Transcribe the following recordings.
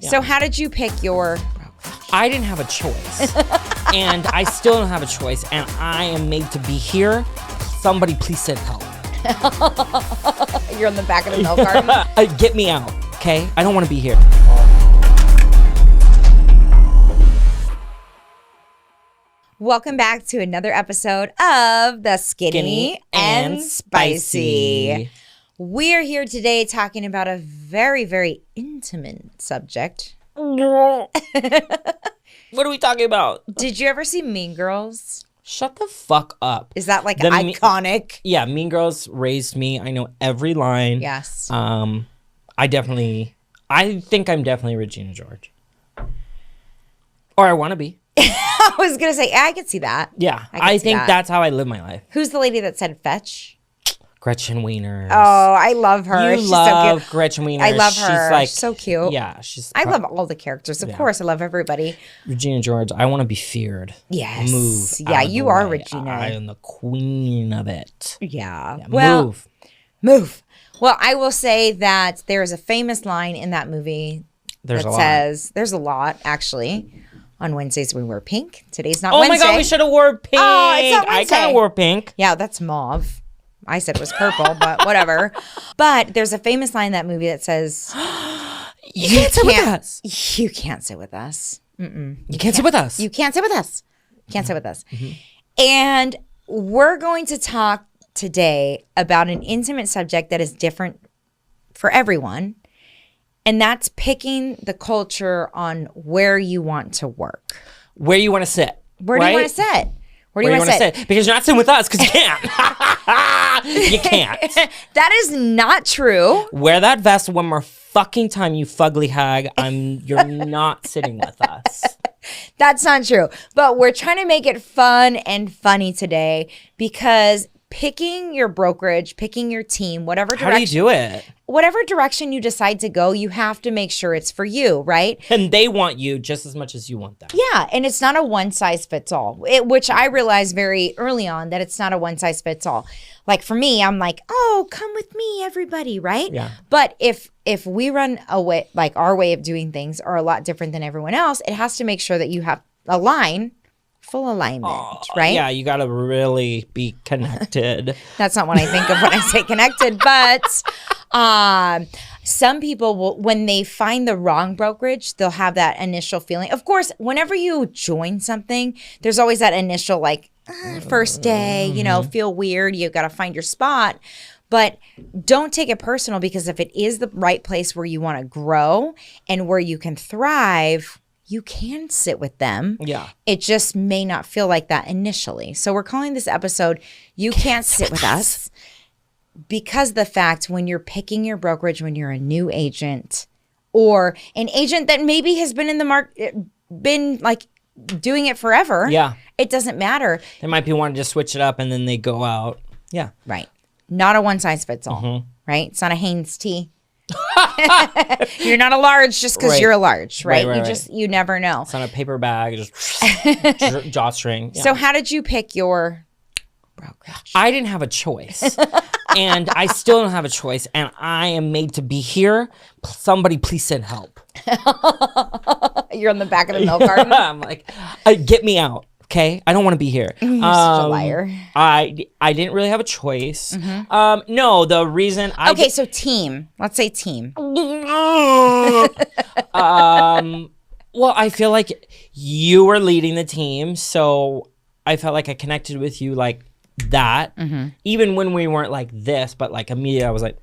So how did you pick your... I didn't have a choice. And I still don't have a choice. And I am made to be here. Somebody please send help. You're in the back of the milk carton? Get me out, okay? I don't want to be here. Welcome back to another episode of The Skinny and Spicy. We're here today talking about a very, very intimate subject. What are we talking about? Did you ever see Mean Girls? Shut the fuck up. Is that like iconic? Yeah, Mean Girls raised me. I know every line. Yes. I think I'm definitely Regina George. Or I want to be. I was going to say, I could see that. Yeah, I think that's how I live my life. Who's the lady that said fetch? Gretchen Wieners. Oh, I love her. She's love so cute. Gretchen Wieners. I love her. She's like, so cute. Yeah, I love all the characters. Of course, I love everybody. Regina George, I want to be feared. Yes. Move. Yeah, you are Regina. I am the queen of it. Yeah. Well, move. Well, I will say that there is a famous line in that movie that says, there's a lot, actually. On Wednesdays we wear pink. Today's not Wednesday. Oh my God, we should have wore pink. Oh, it's not Wednesday. I kind of wore pink. Yeah, that's mauve. I said it was purple, but whatever. But there's a famous line in that movie that says, You can't sit with us. You can't sit with us. Mm-mm. You can't sit with us. You can't sit with us. You can't sit with us. Mm-hmm. And we're going to talk today about an intimate subject that is different for everyone. And that's picking the culture on where you want to work. Where you want to sit. Where do you want to sit? Where do you want to sit? Because you're not sitting with us because you can't. You can't. That is not true. Wear that vest one more fucking time, you fugly hag. You're not sitting with us. That's not true. But we're trying to make it fun and funny today because picking your brokerage, picking your team, whatever direction. How do you do it? Whatever direction you decide to go, you have to make sure it's for you, right? And they want you just as much as you want them. Yeah, and it's not a one size fits all, which I realized very early on that it's not a one size fits all. Like for me, I'm like, oh, come with me, everybody, right? Yeah. But if we run away, like our way of doing things are a lot different than everyone else, it has to make sure that you have a line. Full alignment, right? Yeah, you got to really be connected. That's not what I think of when I say connected, but some people will, when they find the wrong brokerage, they'll have that initial feeling. Of course, whenever you join something, there's always that initial like first day, feel weird. You got to find your spot. But don't take it personal because if it is the right place where you want to grow and where you can thrive, you can sit with them. Yeah. It just may not feel like that initially. So we're calling this episode, You Can't Sit With Us, because the fact when you're picking your brokerage, when you're a new agent or an agent that maybe has been in the market, been like doing it forever. Yeah. It doesn't matter. They might be wanting to switch it up and then they go out. Yeah. Right. Not a one size fits all, right? It's not a Hanes tea. You're not a large just because you're a large, right? You never know. It's not a paper bag, just drawstring. Yeah. So how did you pick your brokerage? I didn't have a choice. And I still don't have a choice. And I am made to be here. Somebody please send help. You're in the back of the milk carton? I'm like, get me out. Okay, I don't want to be here. You're such a liar. I didn't really have a choice. Mm-hmm. No, the reason so team. Let's say team. Well, I feel like you were leading the team, so I felt like I connected with you like that. Mm-hmm. Even when we weren't like this, but like immediately I was like,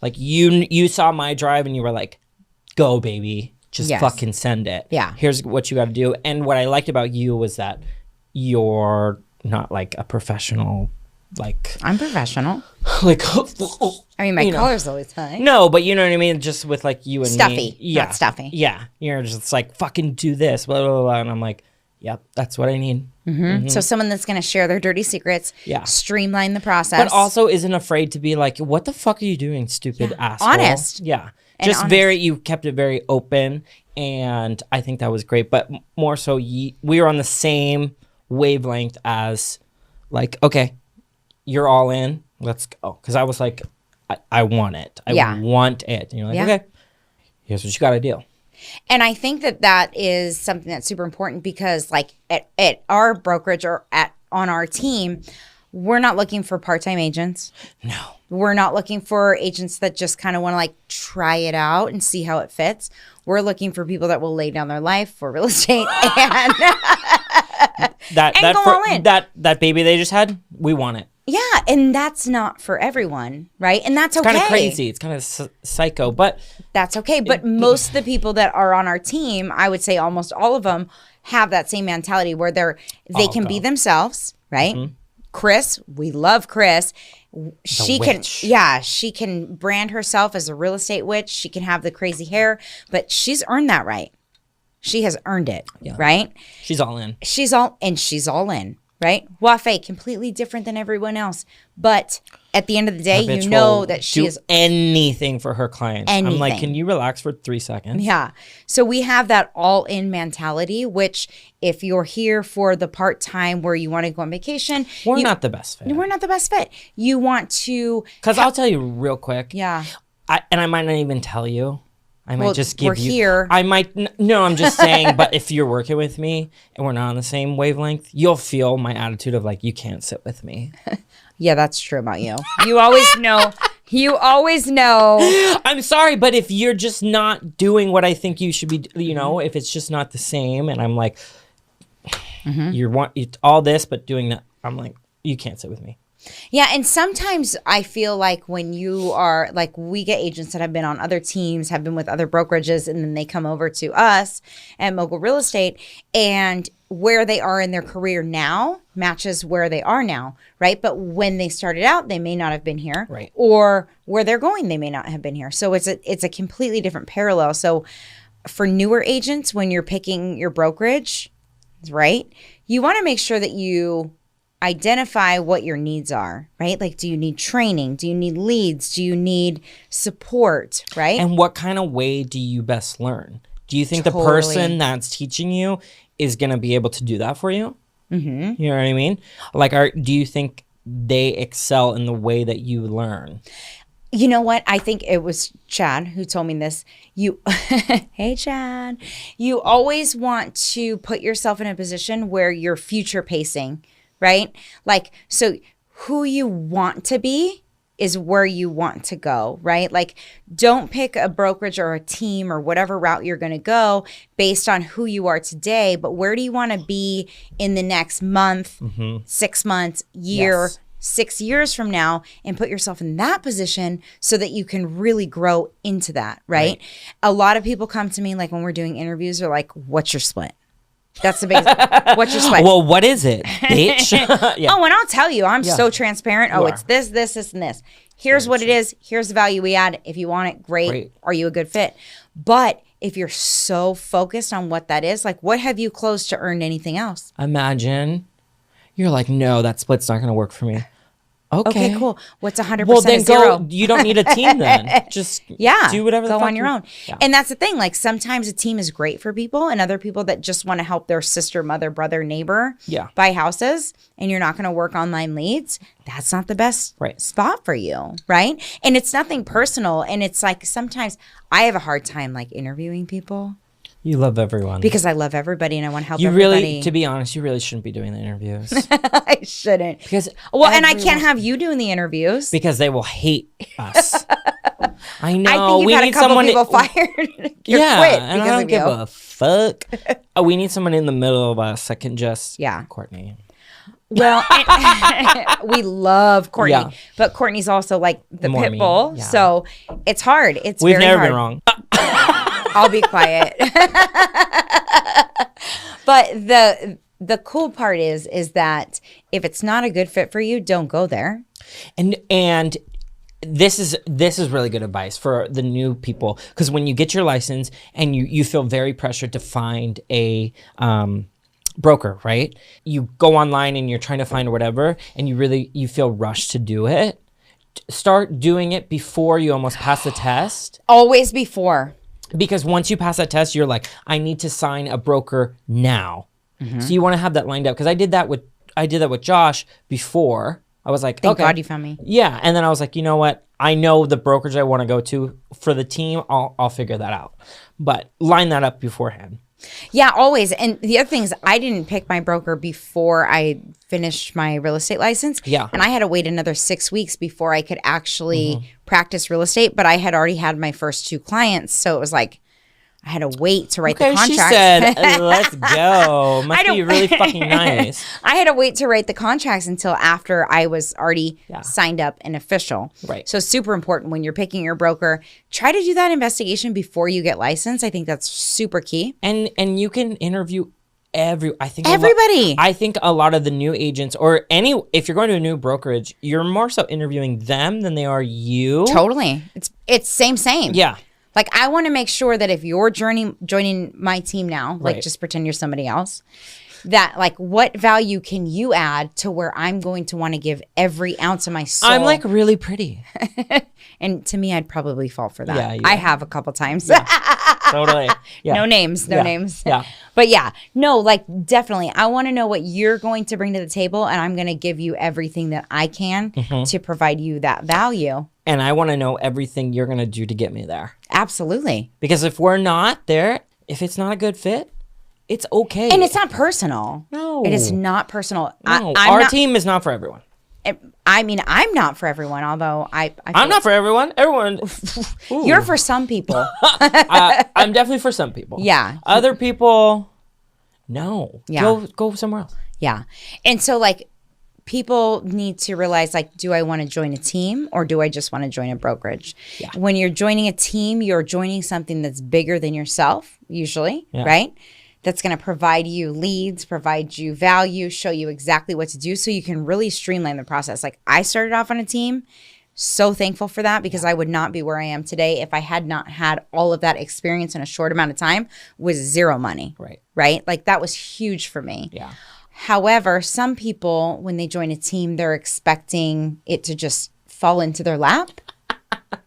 Like you saw my drive and you were like, go baby. Just fucking send it. Yeah. Here's what you got to do. And what I liked about you was that you're not like a professional, like... I'm professional. Like... I mean, my color's always high. No, but you know what I mean? Just with like you and stuffy. me. Yeah. Not stuffy. Yeah. You're just like, fucking do this, blah, blah, blah. And I'm like, yep, that's what I need. Mm-hmm. Mm-hmm. So someone that's going to share their dirty secrets, streamline the process. But also isn't afraid to be like, what the fuck are you doing, stupid asshole? Honest. Yeah. Just you kept it very open, and I think that was great. But more so, we were on the same wavelength as, like, okay, you're all in, let's go. Because I was like, I want it. I want it. And you're like, okay. here's what you got to do. And I think that is something that's super important because like at our brokerage or on our team, we're not looking for part-time agents. No. We're not looking for agents that just kind of want to like try it out and see how it fits. We're looking for people that will lay down their life for real estate and go all in. That baby they just had, we want it. Yeah, and that's not for everyone, right? And that's okay. It's kind of crazy. It's kind of psycho, but that's okay. But most of the people that are on our team, I would say almost all of them have that same mentality where they can be themselves, right? Mm-hmm. Chris, we love Chris. She can brand herself as a real estate witch. She can have the crazy hair, but she's earned that right. She has earned it, right? She's all in. She's all in. Right? Wafe, completely different than everyone else. But at the end of the day, you know that she is anything for her clients. Anything. I'm like, can you relax for 3 seconds? Yeah. So we have that all-in mentality, which if you're here for the part-time where you want to go on vacation. We're not the best fit. We're not the best fit. You want to. Because I'll tell you real quick. Yeah. I might not even tell you. I might just give you. Here. I might. No, I'm just saying. But if you're working with me and we're not on the same wavelength, you'll feel my attitude of like, you can't sit with me. Yeah, that's true about you. You always know. You always know. I'm sorry, but if you're just not doing what I think you should be, if it's just not the same, and I'm like, you all this, but doing that, I'm like, you can't sit with me. Yeah, and sometimes I feel like when you are, like we get agents that have been on other teams, have been with other brokerages, and then they come over to us at Mogul Real Estate, and where they are in their career now matches where they are now, right? But when they started out, they may not have been here. Right. Or where they're going, they may not have been here. So it's a completely different parallel. So for newer agents, when you're picking your brokerage, right, you want to make sure that you identify what your needs are, right? Like, do you need training? Do you need leads? Do you need support, right? And what kind of way do you best learn? Do you think the person that's teaching you is going to be able to do that for you? Mm-hmm. You know what I mean? Like, do you think they excel in the way that you learn? You know what? I think it was Chad who told me this. Hey, Chad. You always want to put yourself in a position where you're future pacing, right? Like, so who you want to be is where you want to go, right? Like, don't pick a brokerage or a team or whatever route you're going to go based on who you are today, but where do you want to be in the next month, 6 months, year, 6 years from now, and put yourself in that position so that you can really grow into that, right? A lot of people come to me, like when we're doing interviews, they're like, what's your split? That's the basic. What's your split? Well, what is it, bitch? Yeah. Oh, and I'll tell you, I'm so transparent. It's this, and this. Here's what it is. Here's the value we add. If you want it, great. Are you a good fit? But if you're so focused on what that is, like what have you closed to earn anything else? Imagine you're like, no, that split's not going to work for me. Okay, cool. What's 100% well, then zero? Go. You don't need a team then. Just do whatever the fuck on your own. Yeah. And that's the thing. Like sometimes a team is great for people and other people that just want to help their sister, mother, brother, neighbor buy houses, and you're not going to work online leads. That's not the best spot for you, right? And it's nothing personal. And it's like sometimes I have a hard time like interviewing people. You love everyone. Because I love everybody and I want to help everybody. Really, to be honest, you really shouldn't be doing the interviews. I shouldn't. Because and I can't have you doing the interviews. Because they will hate us. I know. I think you've had a couple people fired. Quit and I don't give a fuck. We need someone in the middle of us that can just... Courtney. Well, we love Courtney, but Courtney's also like the pit bull, so it's hard. We've never been wrong. I'll be quiet. But the cool part is that if it's not a good fit for you, don't go there. And this is really good advice for the new people, because when you get your license and you feel very pressured to find a broker, right? You go online and you're trying to find whatever, and you feel rushed to do it. Start doing it before you almost pass the test. Always before. Because once you pass that test, you're like, I need to sign a broker now. Mm-hmm. So you want to have that lined up. Because I did that with Josh before, I was like, Thank okay. God you found me. Yeah. And then I was like, you know what? I know the brokerage I want to go to for the team. I'll figure that out. But line that up beforehand. Yeah, always. And the other thing is I didn't pick my broker before I finished my real estate license. Yeah. And I had to wait another 6 weeks before I could actually practice real estate. But I had already had my first 2 clients. So it was like I had to wait to write the contract. She said, let's go. Must be really fucking nice. I had to wait to write the contracts until after I was already signed up and official. Right. So super important when you're picking your broker. Try to do that investigation before you get licensed. I think that's super key. And you can interview everybody. I think a lot of the new agents if you're going to a new brokerage, you're more so interviewing them than they are you. Totally. It's same. Yeah. Like, I want to make sure that if you're joining my team now, like, Right. just pretend you're somebody else, that, like, what value can you add to where I'm going to want to give every ounce of my soul? I'm, like, really pretty. And to me, I'd probably fall for that. Yeah, I have a couple times. Totally. Yeah. No names. Yeah. But yeah, no, like, definitely. I want to know what you're going to bring to the table, and I'm going to give you everything that I can to provide you that value. And I want to know everything you're going to do to get me there. Absolutely. Because if we're not there, if it's not a good fit, it's okay. And it's not personal. No. It is not personal. No, our team is not for everyone. I mean, I'm not for everyone, although I'm not for everyone. Everyone. You're for some people. I'm definitely for some people. Yeah. Other people, no. Yeah. Go somewhere else. Yeah. And so, like, people need to realize, like, do I want to join a team or do I just want to join a brokerage? Yeah. When you're joining a team, you're joining something that's bigger than yourself, usually, right? That's going to provide you leads, provide you value, show you exactly what to do so you can really streamline the process. Like, I started off on a team, so thankful for that because I would not be where I am today if I had not had all of that experience in a short amount of time with zero money. Right? Like, that was huge for me. Yeah. However, some people, when they join a team, they're expecting it to just fall into their lap.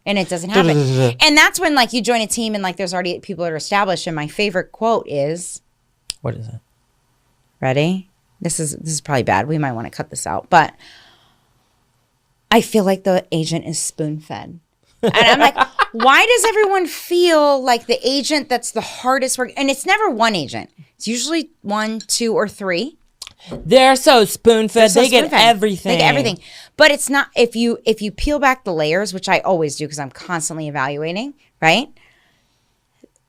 And it doesn't happen. And that's when, like, you join a team and, like, there's already people that are established. And my favorite quote is... What is it? Ready? This is probably bad. We might want to cut this out. But I feel like the agent is spoon-fed. And I'm like, why does everyone feel like the agent that's the hardest work? And it's never one agent. It's usually 1, 2, or 3. They're so spoon-fed. They get everything. They get everything. But it's not, if you peel back the layers, which I always do because I'm constantly evaluating, right?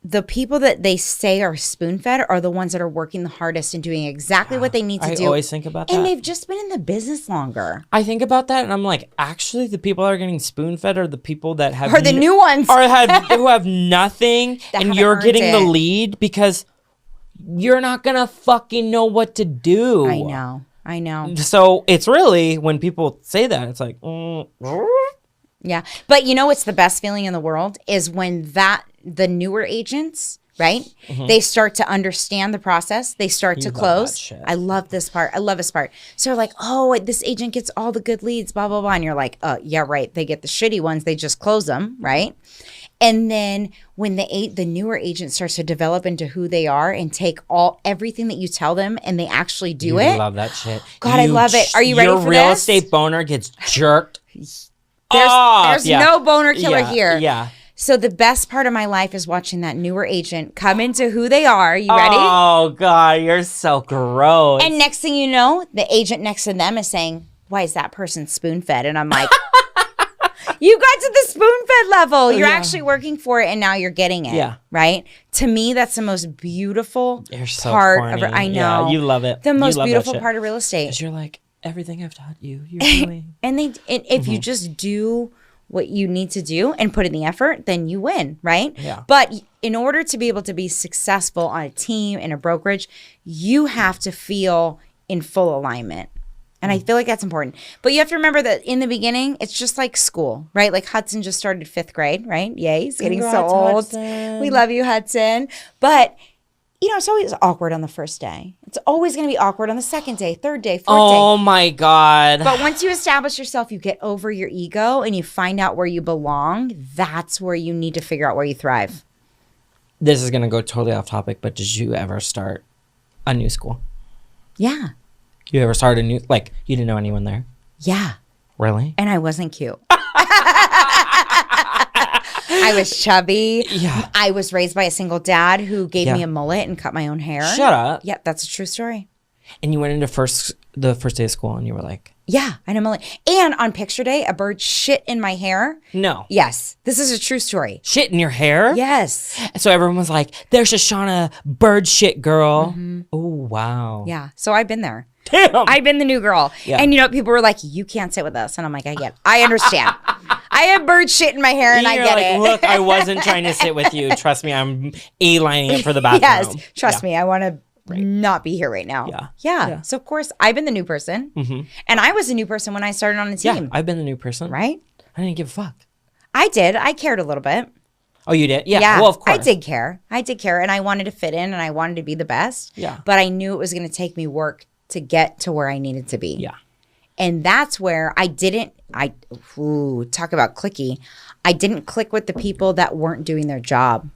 The people that they say are spoon-fed are the ones that are working the hardest and doing exactly what they need to do. I always think about that. And they've just been in the business longer. I think about that and I'm like, actually, the people that are getting spoon-fed are the people that have... Are the new ones. Who have nothing and you're getting the lead because you're not going to fucking know what to do. I know. So it's really, when people say that, it's like... Yeah. But you know what's the best feeling in the world is when the newer agents, right? They start to understand the process. They start to close. I love this part. I love this part. So like, oh, this agent gets all the good leads, blah, blah, blah. And you're like, yeah, right. They get the shitty ones. They just close them, right? And then when the newer agent starts to develop into who they are and take everything that you tell them and they actually do it. I love that shit. God, I love it. Are you ready for this? Your real estate boner gets jerked. There's no boner killer here. Yeah. So the best part of my life is watching that newer agent come into who they are. You ready? Oh, God, you're so gross. And next thing you know, the agent next to them is saying, why is that person spoon-fed? And I'm like, you got to the spoon-fed level. You're actually working for it, and now you're getting it. Yeah. Right? To me, that's the most beautiful part of it. I know. Yeah, you love it. The most beautiful part of real estate. Because you're like, everything I've taught you, you're doing. And if you just do what you need to do and put in the effort, then you win, right? Yeah. But in order to be able to be successful on a team, in a brokerage, you have to feel in full alignment. And I feel like that's important. But you have to remember that in the beginning, it's just like school, right? Like Hudson just started 5th grade, right? Yay, he's getting so old. Hudson. We love you, Hudson. But it's always awkward on the first day. It's always going to be awkward on the second day, third day, fourth day. Oh, my God. But once you establish yourself, you get over your ego and you find out where you belong. That's where you need to figure out where you thrive. This is going to go totally off topic, but did you ever start a new school? Yeah. You ever started you didn't know anyone there? Yeah. Really? And I wasn't cute. I was chubby. Yeah. I was raised by a single dad who gave Yeah. me a mullet and cut my own hair. Shut up. Yep, that's a true story. And you went into the first day of school and you were like, Yeah, I know mullet. And on picture day, a bird shit in my hair. no. Yes, this is a true story. Shit in your hair? Yes. So everyone was like, there's Shishana, bird shit girl. Oh, wow. Yeah, so I've been there. Damn. I've been the new girl. Yeah. And people were like, you can't sit with us. And I'm like, I understand. I have bird shit in my hair and I You're get like, it. look, I wasn't trying to sit with you. Trust me, I'm A-lining it for the bathroom. Yes, trust Yeah. me. I want to not be here right now. Yeah. Yeah. So, of course, I've been the new person. Mm-hmm. And I was a new person when I started on the Yeah, team. I've been the new person. Right? I didn't give a fuck. I did. I cared a little bit. Oh, you did? Yeah. Well, of course. I did care. And I wanted to fit in and I wanted to be the best. Yeah. But I knew it was going to take me work to get to where I needed to be. Yeah. And that's where talk about clicky. I didn't click with the people that weren't doing their job.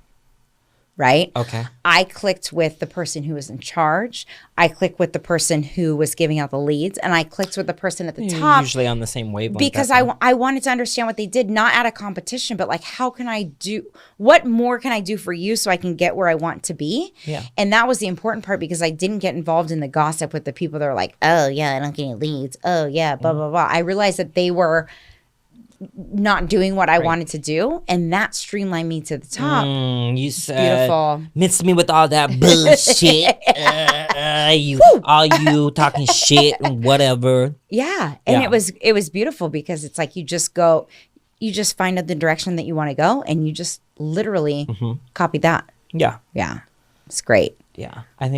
Right? Okay. I clicked with the person who was in charge. I clicked with the person who was giving out the leads. And I clicked with the person at the You're top. usually on the same wavelength. Because I wanted to understand what they did, not out of competition, but like, what more can I do for you so I can get where I want to be? Yeah. And that was the important part because I didn't get involved in the gossip with the people that are like, oh, yeah, I don't get any leads. Oh, yeah, blah, blah, blah. I realized that they were not doing what I wanted to do. And that streamlined me to the top. You said, Beautiful. miss me with all that bullshit. All you talking shit and whatever. Yeah. And Yeah. it was beautiful because it's like you just find out the direction that you want to go and you just literally copy that. Yeah. Yeah. It's great. Yeah. I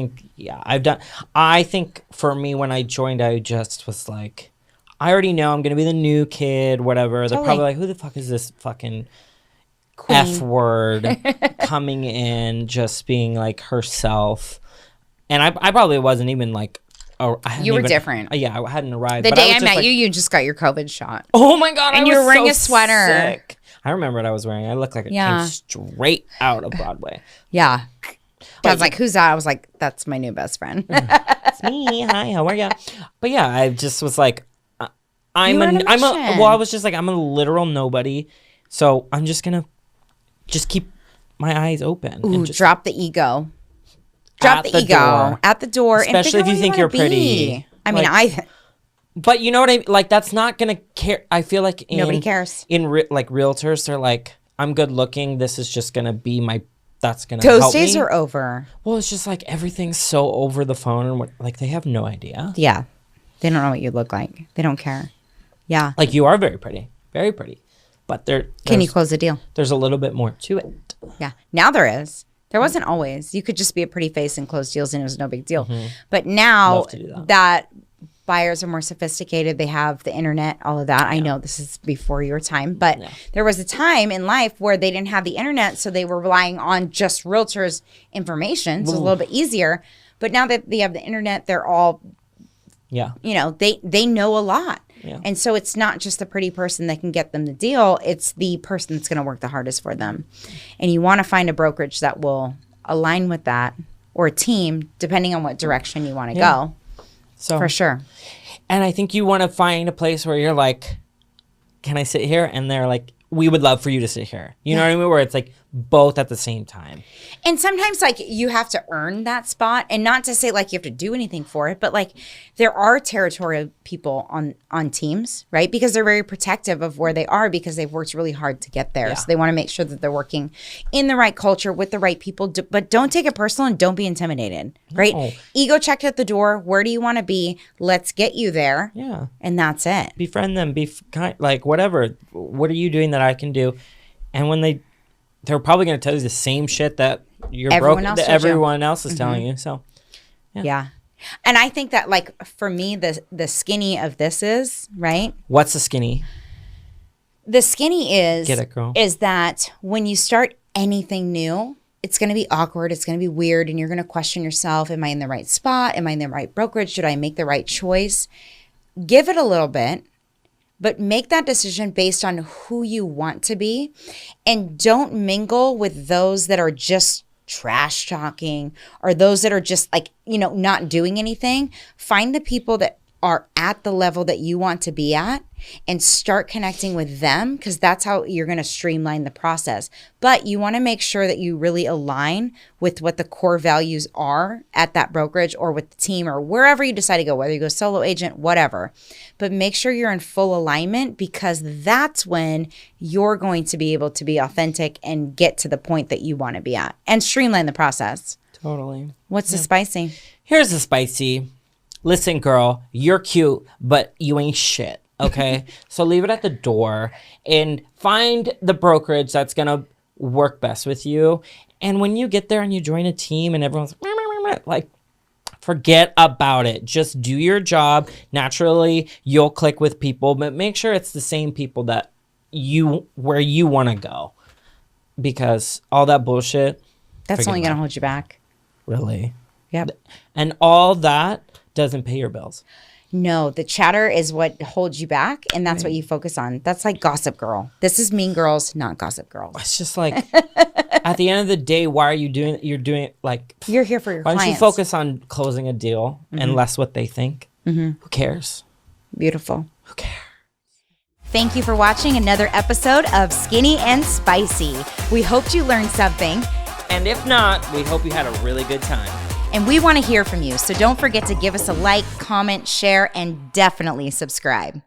think for me, when I joined, I just was like, I already know I'm going to be the new kid, whatever. They're probably like, who the fuck is this fucking Queen. F word coming in, just being like herself. And I probably wasn't even like, You were different. Yeah, I hadn't arrived. The but day I was just met like, you just got your COVID shot. oh my God. And I you was were wearing so a sweater. sick. I remember what I was wearing. I looked like it came straight out of Broadway. Yeah. Dad's like, who's that? I was like, that's my new best friend. It's me. Hi, how are you? But yeah, I just was like, I was just like, I'm a literal nobody. So I'm just going to just keep my eyes open. Ooh, and just drop the ego. Drop the ego door. at the door. Especially and if you think you're pretty. I mean, But you know what I mean? Like, that's not going to care. I feel like nobody cares. In like realtors, they're like, I'm good looking. This is just going to be that's going to Those help days me. are over. Well, it's just like everything's so over the phone and like they have no idea. Yeah. They don't know what you look like. They don't care. Yeah. Like you are very pretty. Very pretty. But Can you close the deal? There's a little bit more to it. Yeah. Now there is. There wasn't always. You could just be a pretty face and close deals and it was no big deal. But now Love to do that buyers are more sophisticated, they have the internet, all of that. I know this is before your time, but there was a time in life where they didn't have the internet, so they were relying on just realtors' information. So it's a little bit easier. But now that they have the internet, they're all, they know a lot. Yeah. And so it's not just the pretty person that can get them the deal. It's the person that's going to work the hardest for them. And you want to find a brokerage that will align with that, or a team, depending on what direction you want to go. So for sure. And I think you want to find a place where you're like, can I sit here? And they're like, we would love for you to sit here. You know what I mean? Where it's like both at the same time. And sometimes like you have to earn that spot, and not to say like you have to do anything for it, but like there are territorial people on teams, right? Because they're very protective of where they are because they've worked really hard to get there. Yeah. So they want to make sure that they're working in the right culture with the right people, but don't take it personal and don't be intimidated, right? No. Ego checked at the door. Where do you want to be? Let's get you there. Yeah. And that's it. Befriend them. Be kind, like whatever. What are you doing that I can do? And when they're probably going to tell you the same shit that everyone else is telling you. So, yeah. And I think that like for me, the skinny of this is, right? What's the skinny? The skinny is, Get it, girl. Is that when you start anything new, it's going to be awkward. It's going to be weird. And you're going to question yourself. Am I in the right spot? Am I in the right brokerage? Should I make the right choice? Give it a little bit. But make that decision based on who you want to be, and don't mingle with those that are just trash talking or those that are just like, not doing anything. Find the people that are at the level that you want to be at and start connecting with them, because that's how you're going to streamline the process. But you want to make sure that you really align with what the core values are at that brokerage or with the team or wherever you decide to go, whether you go solo agent, whatever. But make sure you're in full alignment, because that's when you're going to be able to be authentic and get to the point that you want to be at and streamline the process. Totally. What's the spicy? Here's the spicy. Listen, girl, you're cute, but you ain't shit. Okay? So leave it at the door and find the brokerage that's going to work best with you. And when you get there and you join a team and everyone's like, forget about it. Just do your job. Naturally, you'll click with people, but make sure it's the same people that where you want to go. Because all that bullshit, That's only going to hold you back. really. Yep. And all that doesn't pay your bills. No, the chatter is what holds you back, and that's what you focus on. That's like Gossip Girl. This is Mean Girls, not Gossip Girls. It's just like, at the end of the day, why are you doing, you're doing it like, You're here for your why clients. don't you focus on closing a deal and less what they think? Who cares? Beautiful. Who cares? Thank you for watching another episode of Skinny and Spicy. We hoped you learned something, And if not, we hope you had a really good time. and we want to hear from you. So don't forget to give us a like, comment, share, and definitely subscribe.